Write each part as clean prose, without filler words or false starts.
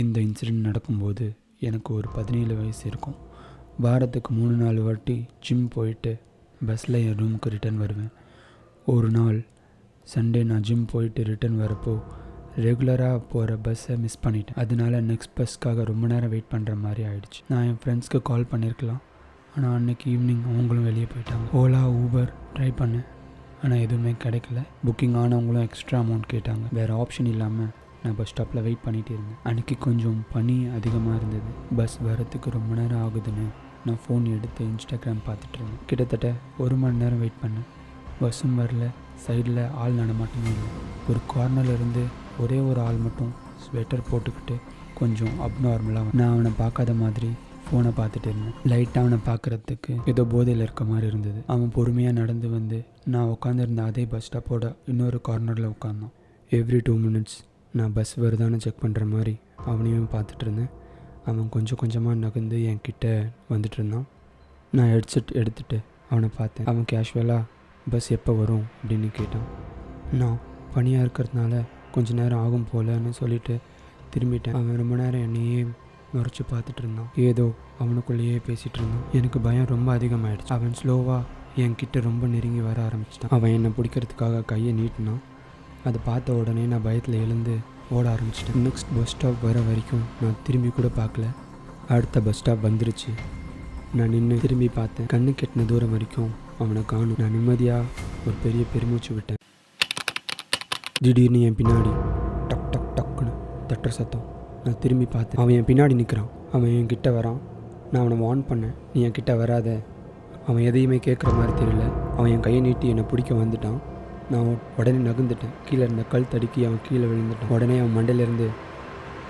இந்த இன்சிடெண்ட் நடக்கும்போது எனக்கு ஒரு 17 வயசு இருக்கும். வாரத்துக்கு 3-4 வாட்டி ஜிம் போயிட்டு பஸ்ஸில் என் ரூமுக்கு ரிட்டர்ன் வருவேன். ஒரு நாள் சண்டே நான் ஜிம் போயிட்டு ரிட்டர்ன் வரப்போ ரெகுலராக போகிற பஸ்ஸை மிஸ் பண்ணிட்டேன். அதனால நெக்ஸ்ட் பஸ்க்காக ரொம்ப நேரம் வெயிட் பண்ணுற மாதிரி ஆயிடுச்சு. நான் என் ஃப்ரெண்ட்ஸ்க்கு கால் பண்ணியிருக்கலாம், ஆனால் அன்றைக்கி ஈவினிங் அவங்களும் வெளியே போயிட்டாங்க. ஓலா ஊபர் ட்ரை பண்ணேன், ஆனால் எதுவுமே கிடைக்கல. புக்கிங் ஆனவங்களும் எக்ஸ்ட்ரா அமௌண்ட் கேட்டாங்க. வேறு ஆப்ஷன் இல்லாமல் நான் பஸ் ஸ்டாப்பில் வெயிட் பண்ணிகிட்டு இருந்தேன். அன்றைக்கி கொஞ்சம் பனி அதிகமாக இருந்தது. பஸ் வரத்துக்கு ரொம்ப நேரம் ஆகுதுன்னு நான் ஃபோன் எடுத்து இன்ஸ்டாகிராம் பார்த்துட்டு இருந்தேன். கிட்டத்தட்ட 1 மணி நேரம் வெயிட் பண்ணேன். பஸ்ஸும் வரல, சைடில் ஆள் நடமாட்டமே இல்லை. ஒரு கார்னரில் இருந்து ஒரே ஒரு ஆள் மட்டும் ஸ்வெட்டர் போட்டுக்கிட்டு கொஞ்சம் அப்நார்மலாக நான் அவனை பார்க்காத மாதிரி ஃபோனை பார்த்துட்டு இருந்தேன். லைட்டாக அவனை பார்க்குறதுக்கு ஏதோ போதையில் இருக்க மாதிரி இருந்தது. அவன் பொறுமையாக நடந்து வந்து நான் உட்காந்துருந்த அதே பஸ் ஸ்டாப்போட இன்னொரு கார்னரில் உட்காந்தான். எவ்ரி 2 minutes நான் பஸ் வருதான்னு செக் பண்ணுற மாதிரி அவனையும் பார்த்துட்டு இருந்தேன். அவன் கொஞ்சம் கொஞ்சமாக நகர்ந்து என் கிட்ட வந்துட்டு இருந்தான். நான் ஹெட்செட் எடுத்துகிட்டு அவனை பார்த்தேன். அவன் கேஷுவலாக பஸ் எப்போ வரும் அப்படின்னு கேட்டான். நான் பனியாக இருக்கிறதுனால கொஞ்சம் நேரம் ஆகும் போலன்னு சொல்லிவிட்டு திரும்பிட்டேன். அவன் ரொம்ப நேரம் என்னையே முறைச்சி பார்த்துட்டு இருந்தான். ஏதோ அவனுக்குள்ளேயே பேசிகிட்டு இருந்தான். எனக்கு பயம் ரொம்ப அதிகமாகிடுச்சு. அவன் ஸ்லோவாக என்கிட்ட ரொம்ப நெருங்கி வர ஆரம்பிச்சிட்டான். அவன் என்னை பிடிக்கிறதுக்காக கையை நீட்டினான். அதை பார்த்த உடனே நான் பயத்தில் எழுந்து ஓட ஆரம்பிச்சிட்டேன். நெக்ஸ்ட் பஸ் ஸ்டாப் வர வரைக்கும் நான் திரும்பி கூட பார்க்கல. அடுத்த பஸ் ஸ்டாப் வந்துருச்சு. நான் நின்று திரும்பி பார்த்தேன். கண்ணு கெட்டின தூரம் வரைக்கும் அவனை காணும். நான் நிம்மதியாக ஒரு பெரிய பெருமூச்சு விட்டேன். திடீர்னு என் பின்னாடி டக் டக் டக்குன்னு தட்டுற சத்தம். நான் திரும்பி பார்த்தேன். அவன் என் பின்னாடி நிற்கிறான். அவன் என் கிட்ட வரான். நான் அவனை வார்ன் பண்ணேன், நீ என் கிட்ட வராத. அவன் எதையுமே கேட்குற மாதிரி தெரியல. அவன் என் கையை நீட்டி என்னை பிடிக்க வந்துட்டான். நான் உடனே நகர்ந்துட்டேன். கீழே இருந்த கல் தடுக்கி அவன் கீழே விழுந்துட்டான். உடனே அவன் மண்டையிலேருந்து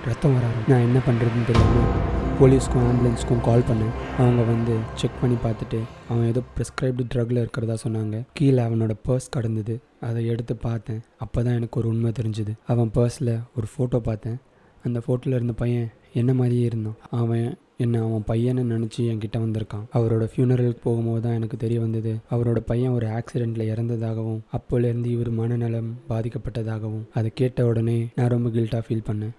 ரத்தம் வர ஆரம்பிச்சு. நான் என்ன பண்ணுறதுன்னு தெரியாமல் போலீஸ்க்கும் ஆம்புலன்ஸ்க்கும் கால் பண்ணேன். அவங்க வந்து செக் பண்ணி பார்த்துட்டு அவன் ஏதோ ப்ரிஸ்கிரைப்டு ட்ரக்கில் இருக்கிறதா சொன்னாங்க. கீழே அவனோட பர்ஸ் கடந்தது. அதை எடுத்து பார்த்தேன். அப்போ தான் எனக்கு ஒரு உண்மை தெரிஞ்சுது. அவன் பர்ஸில் ஒரு ஃபோட்டோ பார்த்தேன். அந்த ஃபோட்டோவில் இருந்த பையன் என்ன மாதிரியே இருந்தான். அவன் பையனை நினச்சி என்கிட்ட வந்திருக்கான். அவரோட ஃபியூனரலுக்கு போகும்போது தான் எனக்கு தெரிய வந்தது அவரோட பையன் ஒரு ஆக்சிடெண்ட்டில் இறந்ததாகவும் அப்போலேருந்து இவர் மனநலம் பாதிக்கப்பட்டதாகவும். அதை கேட்ட உடனே நான் ரொம்ப கில்ட்டாக ஃபீல் பண்ணேன்.